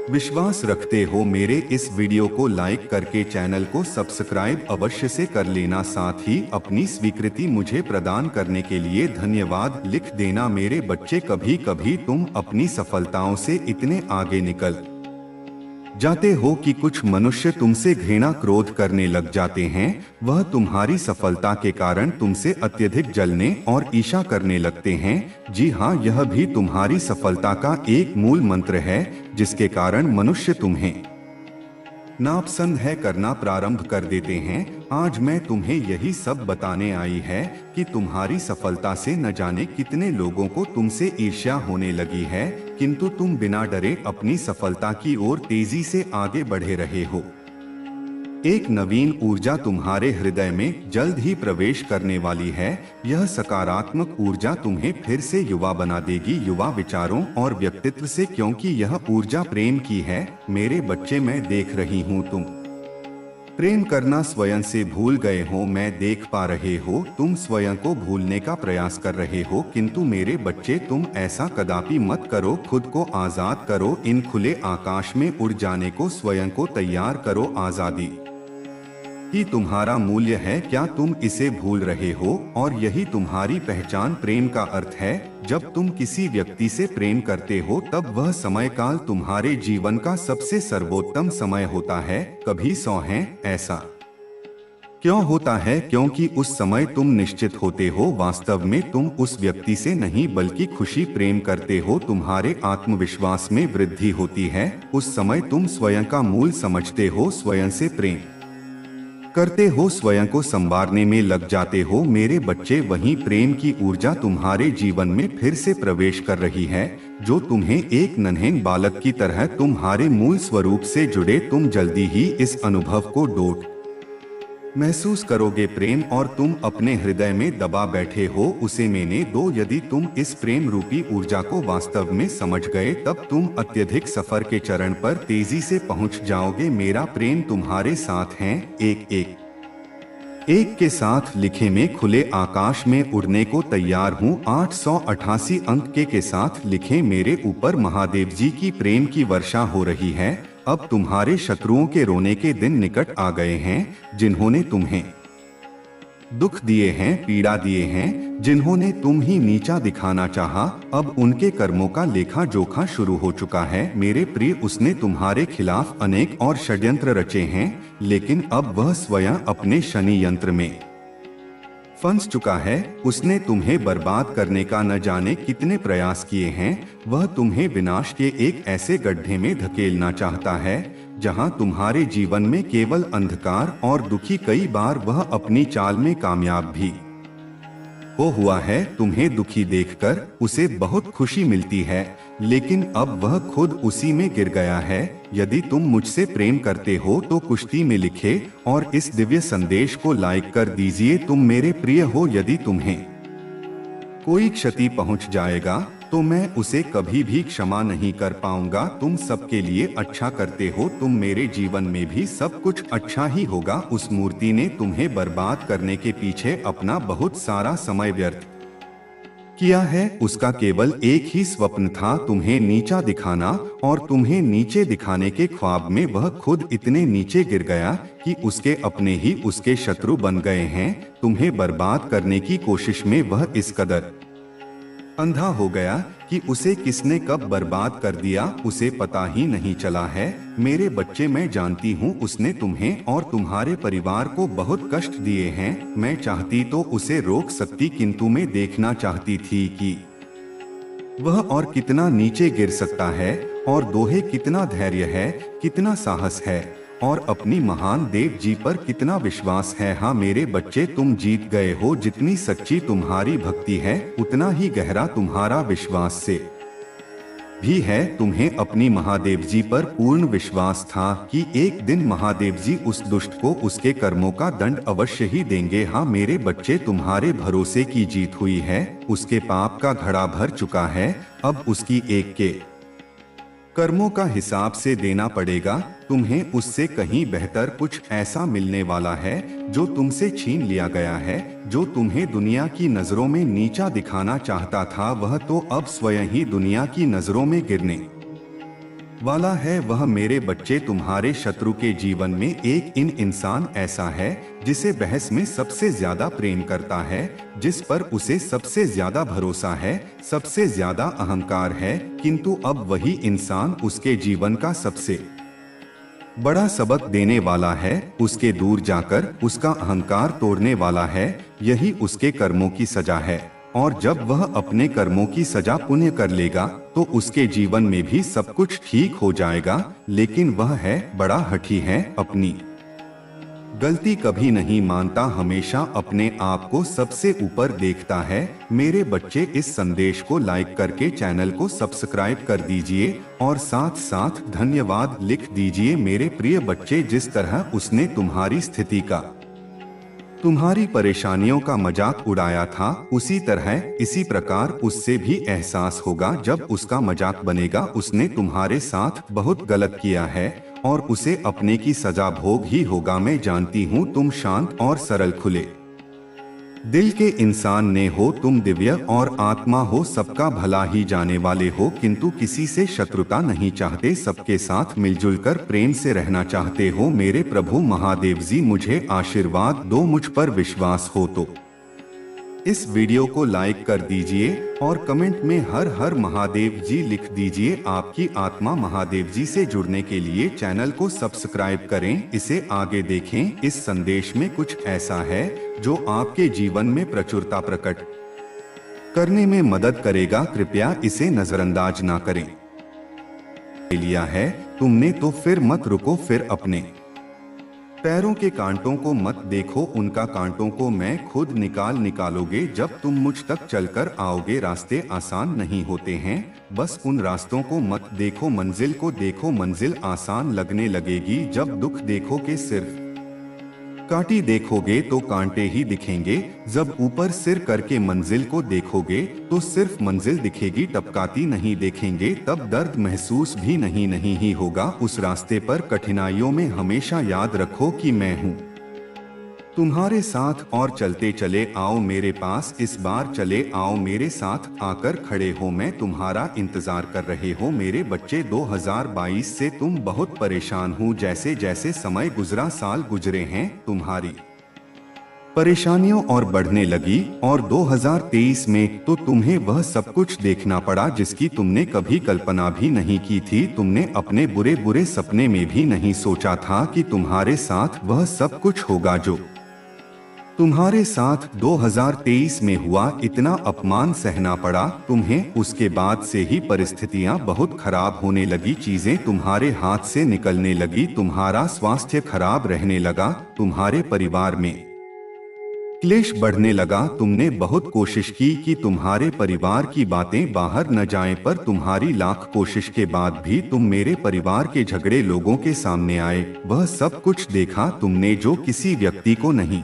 विश्वास रखते हो, मेरे इस वीडियो को लाइक करके चैनल को सब्सक्राइब अवश्य से कर लेना। साथ ही अपनी स्वीकृति मुझे प्रदान करने के लिए धन्यवाद लिख देना। मेरे बच्चे, कभी कभी तुम अपनी सफलताओं से इतने आगे निकल जाते हो कि कुछ मनुष्य तुमसे घृणा क्रोध करने लग जाते हैं। वह तुम्हारी सफलता के कारण तुमसे अत्यधिक जलने और ईर्ष्या करने लगते हैं। जी हाँ, यह भी तुम्हारी सफलता का एक मूल मंत्र है जिसके कारण मनुष्य तुम्हें नापसंद है करना प्रारंभ कर देते हैं। आज मैं तुम्हें यही सब बताने आई है कि तुम्हारी सफलता से न जाने कितने लोगों को तुमसे ईर्ष्या होने लगी है, किंतु तुम बिना डरे अपनी सफलता की ओर तेजी से आगे बढ़े रहे हो। एक नवीन ऊर्जा तुम्हारे हृदय में जल्द ही प्रवेश करने वाली है। यह सकारात्मक ऊर्जा तुम्हें फिर से युवा बना देगी, युवा विचारों और व्यक्तित्व से, क्योंकि यह ऊर्जा प्रेम की है। मेरे बच्चे, मैं देख रही हूँ तुम प्रेम करना स्वयं से भूल गए हो। मैं देख पा रहे हो तुम स्वयं को भूलने का प्रयास कर रहे हो, किंतु मेरे बच्चे, तुम ऐसा कदापि मत करो। खुद को आजाद करो, इन खुले आकाश में उड़ जाने को स्वयं को तैयार करो। आजादी ही तुम्हारा मूल्य है, क्या तुम इसे भूल रहे हो? और यही तुम्हारी पहचान, प्रेम का अर्थ है। जब तुम किसी व्यक्ति से प्रेम करते हो तब वह समय काल तुम्हारे जीवन का सबसे सर्वोत्तम समय होता है। कभी 100 है। ऐसा क्यों होता है? क्योंकि उस समय तुम निश्चित होते हो वास्तव में तुम उस व्यक्ति से नहीं बल्कि खुशी प्रेम करते हो। तुम्हारे आत्मविश्वास में वृद्धि होती है। उस समय तुम स्वयं का मूल समझते हो, स्वयं से प्रेम करते हो, स्वयं को संवारने में लग जाते हो। मेरे बच्चे, वही प्रेम की ऊर्जा तुम्हारे जीवन में फिर से प्रवेश कर रही है, जो तुम्हें एक नन्हे बालक की तरह तुम्हारे मूल स्वरूप से जुड़े। तुम जल्दी ही इस अनुभव को डोट महसूस करोगे। प्रेम और तुम अपने हृदय में दबा बैठे हो, उसे मैंने दो। यदि तुम इस प्रेम रूपी ऊर्जा को वास्तव में समझ गए तब तुम अत्यधिक सफर के चरण पर तेजी से पहुंच जाओगे। मेरा प्रेम तुम्हारे साथ है। एक के साथ लिखे, में खुले आकाश में उड़ने को तैयार हूँ। 888 अंक के साथ लिखे, मेरे ऊपर महादेव जी की प्रेम की वर्षा हो रही है। अब तुम्हारे शत्रुओं के रोने के दिन निकट आ गए हैं, जिन्होंने तुम्हें दुख दिए हैं, पीड़ा दिए हैं, जिन्होंने तुम ही नीचा दिखाना चाहा, अब उनके कर्मों का लेखा जोखा शुरू हो चुका है मेरे प्रिय। उसने तुम्हारे खिलाफ अनेक और षड्यंत्र रचे हैं, लेकिन अब वह स्वयं अपने शनि यंत्र में फंस चुका है। उसने तुम्हें बर्बाद करने का न जाने कितने प्रयास किए हैं। वह तुम्हें विनाश के एक ऐसे गड्ढे में धकेलना चाहता है जहां तुम्हारे जीवन में केवल अंधकार और दुखी। कई बार वह अपनी चाल में कामयाब भी हुआ है। तुम्हें दुखी देखकर उसे बहुत खुशी मिलती है, लेकिन अब वह खुद उसी में गिर गया है। यदि तुम मुझसे प्रेम करते हो तो कुश्ती में लिखे और इस दिव्य संदेश को लाइक कर दीजिए। तुम मेरे प्रिय हो। यदि तुम्हें कोई क्षति पहुंच जाएगा तो मैं उसे कभी भी क्षमा नहीं कर पाऊंगा। तुम सबके लिए अच्छा करते हो, तुम मेरे जीवन में भी सब कुछ अच्छा ही होगा। उस मूर्ति ने तुम्हें बर्बाद करने के पीछे अपना बहुत सारा समय व्यर्थ किया है। उसका केवल एक ही स्वप्न था, तुम्हें नीचा दिखाना, और तुम्हें नीचे दिखाने के ख्वाब में वह खुद इतने नीचे गिर गया कि उसके अपने ही उसके शत्रु बन गए हैं। तुम्हें बर्बाद करने की कोशिश में वह इस कदर अंधा हो गया कि उसे किसने कब बर्बाद कर दिया उसे पता ही नहीं चला है। मेरे बच्चे, मैं जानती हूँ उसने तुम्हें और तुम्हारे परिवार को बहुत कष्ट दिए हैं। मैं चाहती तो उसे रोक सकती, किंतु मैं देखना चाहती थी कि वह और कितना नीचे गिर सकता है, और दोहे कितना धैर्य है, कितना साहस है, और अपनी महान देव जी पर कितना विश्वास है। हाँ मेरे बच्चे, तुम जीत गए हो। जितनी सच्ची तुम्हारी भक्ति है उतना ही गहरा तुम्हारा विश्वास से भी है। तुम्हें अपनी महादेव जी पर पूर्ण विश्वास था कि एक दिन महादेव जी उस दुष्ट को उसके कर्मों का दंड अवश्य ही देंगे। हाँ मेरे बच्चे, तुम्हारे भरोसे की जीत हुई है। उसके पाप का घड़ा भर चुका है, अब उसकी एक के कर्मों का हिसाब से देना पड़ेगा। तुम्हें उससे कहीं बेहतर कुछ ऐसा मिलने वाला है जो तुमसे छीन लिया गया है। जो तुम्हें दुनिया की नजरों में नीचा दिखाना चाहता था, वह तो अब स्वयं ही दुनिया की नजरों में गिरने वाला है। वह मेरे बच्चे, तुम्हारे शत्रु के जीवन में एक इंसान ऐसा है जिसे बहस में सबसे ज्यादा प्रेम करता है, जिस पर उसे सबसे ज्यादा भरोसा है, सबसे ज्यादा अहंकार है, किंतु अब वही इंसान उसके जीवन का सबसे बड़ा सबक देने वाला है। उसके दूर जाकर उसका अहंकार तोड़ने वाला है। यही उसके कर्मों की सजा है, और जब वह अपने कर्मों की सजा पुण्य कर लेगा तो उसके जीवन में भी सब कुछ ठीक हो जाएगा। लेकिन वह है बड़ा हठी है, अपनी गलती कभी नहीं मानता, हमेशा अपने आप को सबसे ऊपर देखता है। मेरे बच्चे, इस संदेश को लाइक करके चैनल को सब्सक्राइब कर दीजिए और साथ साथ धन्यवाद लिख दीजिए। मेरे प्रिय बच्चे, जिस तरह उसने तुम्हारी स्थिति का, तुम्हारी परेशानियों का मजाक उड़ाया था, उसी तरह इसी प्रकार उससे भी एहसास होगा जब उसका मजाक बनेगा। उसने तुम्हारे साथ बहुत गलत किया है और उसे अपने की सजा भोग ही होगा। मैं जानती हूँ तुम शांत और सरल खुले दिल के इंसान ने हो, तुम दिव्य और आत्मा हो, सबका भला ही जाने वाले हो, किंतु किसी से शत्रुता नहीं चाहते, सबके साथ मिलजुल कर प्रेम से रहना चाहते हो। मेरे प्रभु महादेव जी, मुझे आशीर्वाद दो, मुझ पर विश्वास हो तो इस वीडियो को लाइक कर दीजिए और कमेंट में हर हर महादेव जी लिख दीजिए। आपकी आत्मा महादेव जी से जुड़ने के लिए चैनल को सब्सक्राइब करें, इसे आगे देखें। इस संदेश में कुछ ऐसा है जो आपके जीवन में प्रचुरता प्रकट करने में मदद करेगा। कृपया इसे नजरअंदाज ना करें। लिया है तुमने तो फिर मत रुको, फिर अपने पैरों के कांटों को मत देखो, उनका कांटों को मैं खुद निकालोगे जब तुम मुझ तक चलकर आओगे। रास्ते आसान नहीं होते हैं, बस उन रास्तों को मत देखो, मंजिल को देखो। मंजिल आसान लगने लगेगी जब दुख देखोगे, सिर्फ कांटे देखोगे तो कांटे ही दिखेंगे। जब ऊपर सिर करके मंजिल को देखोगे तो सिर्फ मंजिल दिखेगी, टपकाती नहीं देखेंगे। तब दर्द महसूस भी नहीं ही होगा। उस रास्ते पर कठिनाइयों में हमेशा याद रखो कि मैं हूँ तुम्हारे साथ, और चलते चले आओ मेरे पास। इस बार चले आओ मेरे साथ, आकर खड़े हो, मैं तुम्हारा इंतजार कर रहे हो। मेरे बच्चे, 2022 से तुम बहुत परेशान हो। जैसे जैसे समय गुजरा, साल गुजरे हैं, तुम्हारी परेशानियों और बढ़ने लगी और 2023 में तो तुम्हें वह सब कुछ देखना पड़ा जिसकी तुमने कभी कल्पना भी नहीं की थी। तुमने अपने बुरे बुरे सपने में भी नहीं सोचा था कि तुम्हारे साथ वह सब कुछ होगा जो तुम्हारे साथ 2023 में हुआ। इतना अपमान सहना पड़ा तुम्हें। उसके बाद से ही परिस्थितियां बहुत खराब होने लगी, चीजें तुम्हारे हाथ से निकलने लगी, तुम्हारा स्वास्थ्य खराब रहने लगा, तुम्हारे परिवार में क्लेश बढ़ने लगा। तुमने बहुत कोशिश की कि तुम्हारे परिवार की बातें बाहर न जाएं, पर तुम्हारी लाख कोशिश के बाद भी तुम मेरे परिवार के झगड़े लोगों के सामने आए। वह सब कुछ देखा तुमने जो किसी व्यक्ति को नहीं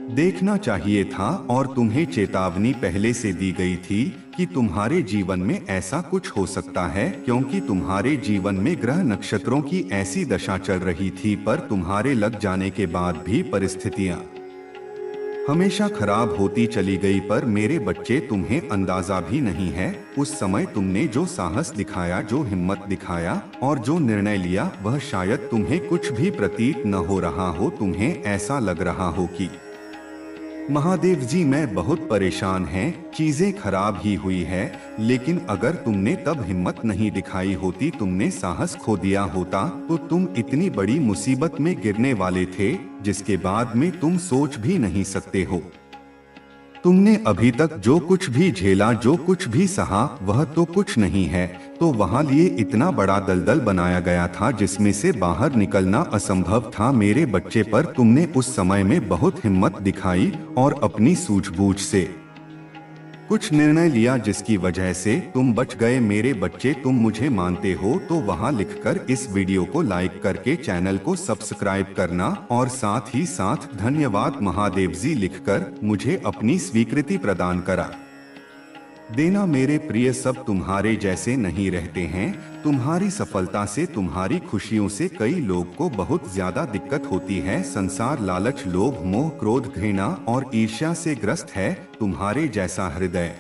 देखना चाहिए था, और तुम्हें चेतावनी पहले से दी गई थी कि तुम्हारे जीवन में ऐसा कुछ हो सकता है, क्योंकि तुम्हारे जीवन में ग्रह नक्षत्रों की ऐसी दशा चल रही थी। पर तुम्हारे लग जाने के बाद भी परिस्थितियां हमेशा खराब होती चली गई। पर मेरे बच्चे, तुम्हें अंदाजा भी नहीं है उस समय तुमने जो साहस दिखाया, जो हिम्मत दिखाया और जो निर्णय लिया, वह शायद तुम्हें कुछ भी प्रतीत न हो रहा हो। तुम्हें ऐसा लग रहा हो कि महादेव जी मैं बहुत परेशान हैं, चीजें खराब ही हुई है। लेकिन अगर तुमने तब हिम्मत नहीं दिखाई होती, तुमने साहस खो दिया होता, तो तुम इतनी बड़ी मुसीबत में गिरने वाले थे जिसके बाद में तुम सोच भी नहीं सकते हो। तुमने अभी तक जो कुछ भी झेला, जो कुछ भी सहा, वह तो कुछ नहीं है। तो वहां लिए इतना बड़ा दलदल बनाया गया था जिसमें से बाहर निकलना असंभव था। मेरे बच्चे, पर तुमने उस समय में बहुत हिम्मत दिखाई और अपनी सूझबूझ से कुछ निर्णय लिया जिसकी वजह से तुम बच गए। मेरे बच्चे, तुम मुझे मानते हो तो वहां लिखकर इस वीडियो को लाइक करके चैनल को सब्सक्राइब करना, और साथ ही साथ धन्यवाद महादेव जी लिखकर मुझे अपनी स्वीकृति प्रदान करा देना। मेरे प्रिय, सब तुम्हारे जैसे नहीं रहते हैं। तुम्हारी सफलता से, तुम्हारी खुशियों से कई लोग को बहुत ज्यादा दिक्कत होती है। संसार लालच, लोभ, मोह, क्रोध, घृणा और ईर्ष्या से ग्रस्त है। तुम्हारे जैसा हृदय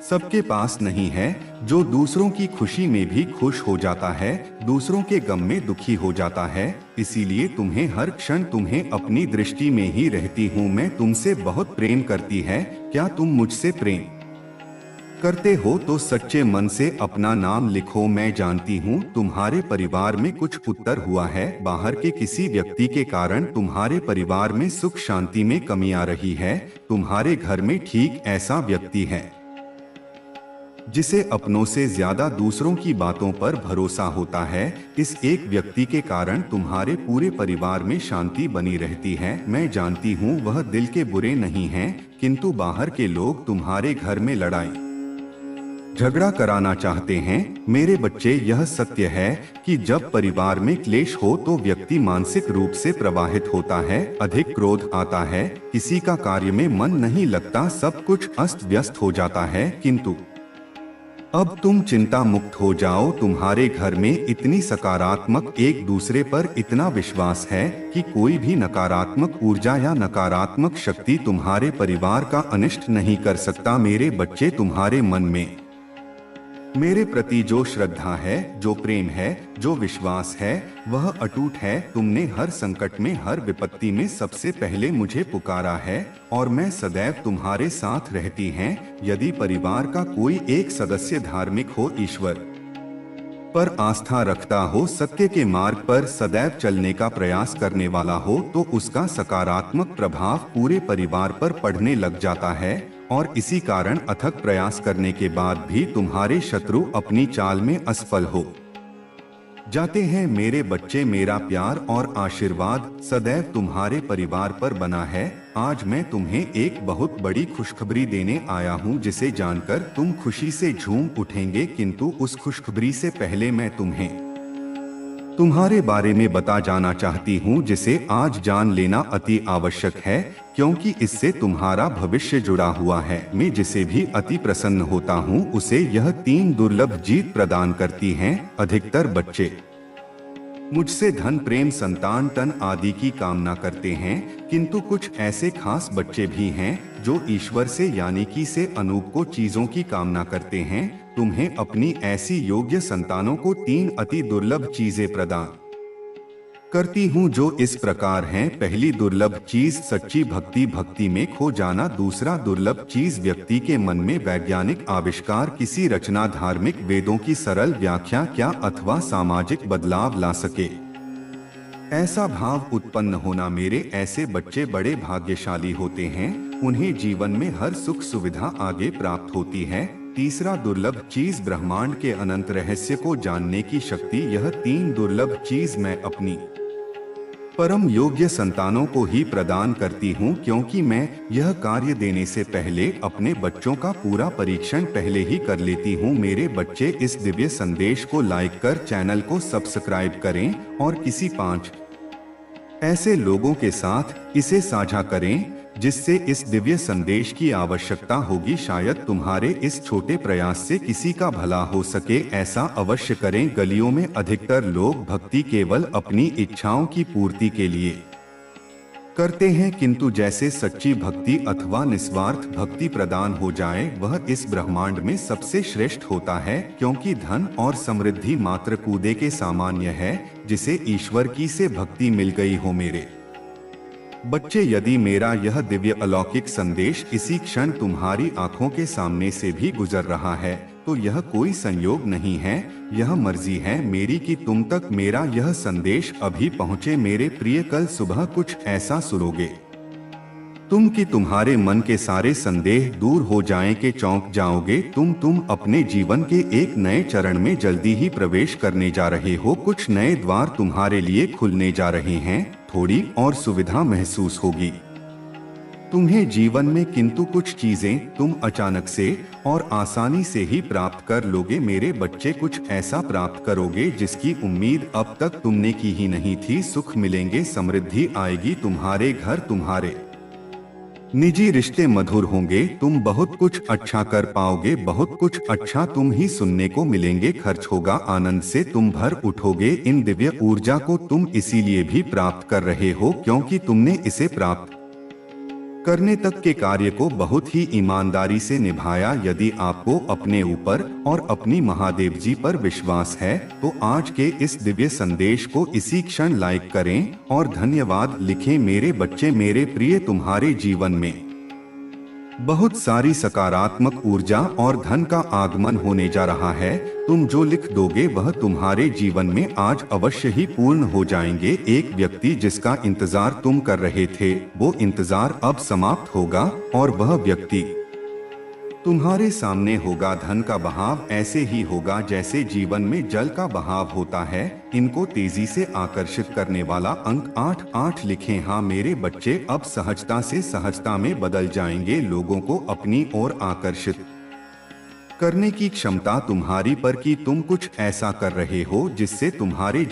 सबके पास नहीं है, जो दूसरों की खुशी में भी खुश हो जाता है, दूसरों के गम में दुखी हो जाता है। इसीलिए तुम्हें हर क्षण, तुम्हें अपनी दृष्टि में ही रहती हूँ मैं। तुमसे बहुत प्रेम करती है। क्या तुम मुझसे प्रेम करते हो तो सच्चे मन से अपना नाम लिखो। मैं जानती हूँ तुम्हारे परिवार में कुछ उत्तर हुआ है। बाहर के किसी व्यक्ति के कारण तुम्हारे परिवार में सुख शांति में कमी आ रही है। तुम्हारे घर में ठीक ऐसा व्यक्ति है जिसे अपनों से ज्यादा दूसरों की बातों पर भरोसा होता है। इस एक व्यक्ति के कारण तुम्हारे पूरे परिवार में शांति बनी रहती है। मैं जानती हूँ वह दिल के बुरे नहीं हैं, किंतु बाहर के लोग तुम्हारे घर में लड़ाई झगड़ा कराना चाहते हैं। मेरे बच्चे, यह सत्य है कि जब परिवार में क्लेश हो तो व्यक्ति मानसिक रूप से प्रभावित होता है, अधिक क्रोध आता है, किसी का कार्य में मन नहीं लगता, सब कुछ अस्त व्यस्त हो जाता है। किंतु अब तुम चिंता मुक्त हो जाओ। तुम्हारे घर में इतनी सकारात्मक, एक दूसरे पर इतना विश्वास है कि कोई भी नकारात्मक ऊर्जा या नकारात्मक शक्ति तुम्हारे परिवार का अनिष्ट नहीं कर सकता। मेरे बच्चे, तुम्हारे मन में मेरे प्रति जो श्रद्धा है, जो प्रेम है, जो विश्वास है, वह अटूट है। तुमने हर संकट में, हर विपत्ति में सबसे पहले मुझे पुकारा है, और मैं सदैव तुम्हारे साथ रहती हैं। यदि परिवार का कोई एक सदस्य धार्मिक हो, ईश्वर पर आस्था रखता हो, सत्य के मार्ग पर सदैव चलने का प्रयास करने वाला हो, तो उसका सकारात्मक प्रभाव पूरे परिवार पर पड़ने लग जाता है। और इसी कारण अथक प्रयास करने के बाद भी तुम्हारे शत्रु अपनी चाल में असफल हो जाते हैं। मेरे बच्चे, मेरा प्यार और आशीर्वाद सदैव तुम्हारे परिवार पर बना है। आज मैं तुम्हें एक बहुत बड़ी खुशखबरी देने आया हूँ, जिसे जानकर तुम खुशी से झूम उठेंगे। किंतु उस खुशखबरी से पहले मैं तुम्हें तुम्हारे बारे में बता जाना चाहती हूँ, जिसे आज जान लेना अति आवश्यक है, क्योंकि इससे तुम्हारा भविष्य जुड़ा हुआ है। मैं जिसे भी अति प्रसन्न होता हूँ, उसे यह 3 दुर्लभ जीत प्रदान करती हैं। अधिकतर बच्चे मुझसे धन, प्रेम, संतान, तन आदि की कामना करते हैं, किंतु कुछ ऐसे खास बच्चे भी हैं जो ईश्वर से, यानी कि से अनूप को चीजों की कामना करते हैं। तुम्हें अपनी ऐसी योग्य संतानों को 3 अति दुर्लभ चीजें प्रदान करती हूँ जो इस प्रकार हैं। पहली दुर्लभ चीज सच्ची भक्ति, भक्ति में खो जाना। दूसरा दुर्लभ चीज व्यक्ति के मन में वैज्ञानिक आविष्कार, किसी रचना, धार्मिक वेदों की सरल व्याख्या क्या अथवा सामाजिक बदलाव ला सके, ऐसा भाव उत्पन्न होना। मेरे ऐसे बच्चे बड़े भाग्यशाली होते हैं, उन्हें जीवन में हर सुख सुविधा आगे प्राप्त होती है। तीसरा दुर्लभ चीज ब्रह्मांड के अनंत रहस्य को जानने की शक्ति। यह तीन दुर्लभ चीज मैं अपनी परम योग्य संतानों को ही प्रदान करती हूँ, क्योंकि मैं यह कार्य देने से पहले अपने बच्चों का पूरा परीक्षण पहले ही कर लेती हूँ। मेरे बच्चे इस दिव्य संदेश को लाइक कर चैनल को सब्सक्राइब करें और किसी 5 ऐसे लोगों के साथ इसे साझा करें जिससे इस दिव्य संदेश की आवश्यकता होगी। शायद तुम्हारे इस छोटे प्रयास से किसी का भला हो सके, ऐसा अवश्य करें। गलियों में अधिकतर लोग भक्ति केवल अपनी इच्छाओं की पूर्ति के लिए करते हैं, किंतु जैसे सच्ची भक्ति अथवा निस्वार्थ भक्ति प्रदान हो जाए, वह इस ब्रह्मांड में सबसे श्रेष्ठ होता है। क्योंकि धन और समृद्धि मात्र कूदे के सामान्य है, जिसे ईश्वर की से भक्ति मिल गई हो। मेरे बच्चे, यदि मेरा यह दिव्य अलौकिक संदेश इसी क्षण तुम्हारी आंखों के सामने से भी गुजर रहा है, तो यह कोई संयोग नहीं है, यह मर्जी है मेरी कि तुम तक मेरा यह संदेश अभी पहुँचे। मेरे प्रिय, कल सुबह कुछ ऐसा सुनोगे तुम कि तुम्हारे मन के सारे संदेह दूर हो जाएं कि चौंक जाओगे। तुम अपने जीवन के एक नए चरण में जल्दी ही प्रवेश करने जा रहे हो। कुछ नए द्वार तुम्हारे लिए खुलने जा रहे हैं, थोड़ी और सुविधा महसूस होगी तुम्हें जीवन में, किंतु कुछ चीजें तुम अचानक से और आसानी से ही प्राप्त कर लोगे। मेरे बच्चे, कुछ ऐसा प्राप्त करोगे जिसकी उम्मीद अब तक तुमने की ही नहीं थी। सुख मिलेंगे, समृद्धि आएगी तुम्हारे घर, तुम्हारे निजी रिश्ते मधुर होंगे, तुम बहुत कुछ अच्छा कर पाओगे, बहुत कुछ अच्छा तुम ही सुनने को मिलेंगे। खर्च होगा, आनंद से तुम भर उठोगे। इन दिव्य ऊर्जा को तुम इसीलिए भी प्राप्त कर रहे हो क्योंकि तुमने इसे प्राप्त करने तक के कार्य को बहुत ही ईमानदारी से निभाया। यदि आपको अपने ऊपर और अपनी महादेव जी पर विश्वास है, तो आज के इस दिव्य संदेश को इसी क्षण लाइक करें और धन्यवाद लिखें। मेरे बच्चे, मेरे प्रिय, तुम्हारे जीवन में बहुत सारी सकारात्मक ऊर्जा और धन का आगमन होने जा रहा है। तुम जो लिख दोगे वह तुम्हारे जीवन में आज अवश्य ही पूर्ण हो जाएंगे। एक व्यक्ति जिसका इंतजार तुम कर रहे थे, वो इंतजार अब समाप्त होगा और वह व्यक्ति तुम्हारे सामने होगा। धन का बहाव ऐसे ही होगा जैसे जीवन में जल का बहाव होता है। इनको तेजी से आकर्षित करने वाला अंक 8 लिखें। हाँ मेरे बच्चे, अब सहजता से सहजता में बदल जाएंगे। लोगों को अपनी ओर आकर्षित करने की क्षमता तुम्हारी पर कि तुम कुछ ऐसा कर रहे हो जिससे तुम्हारे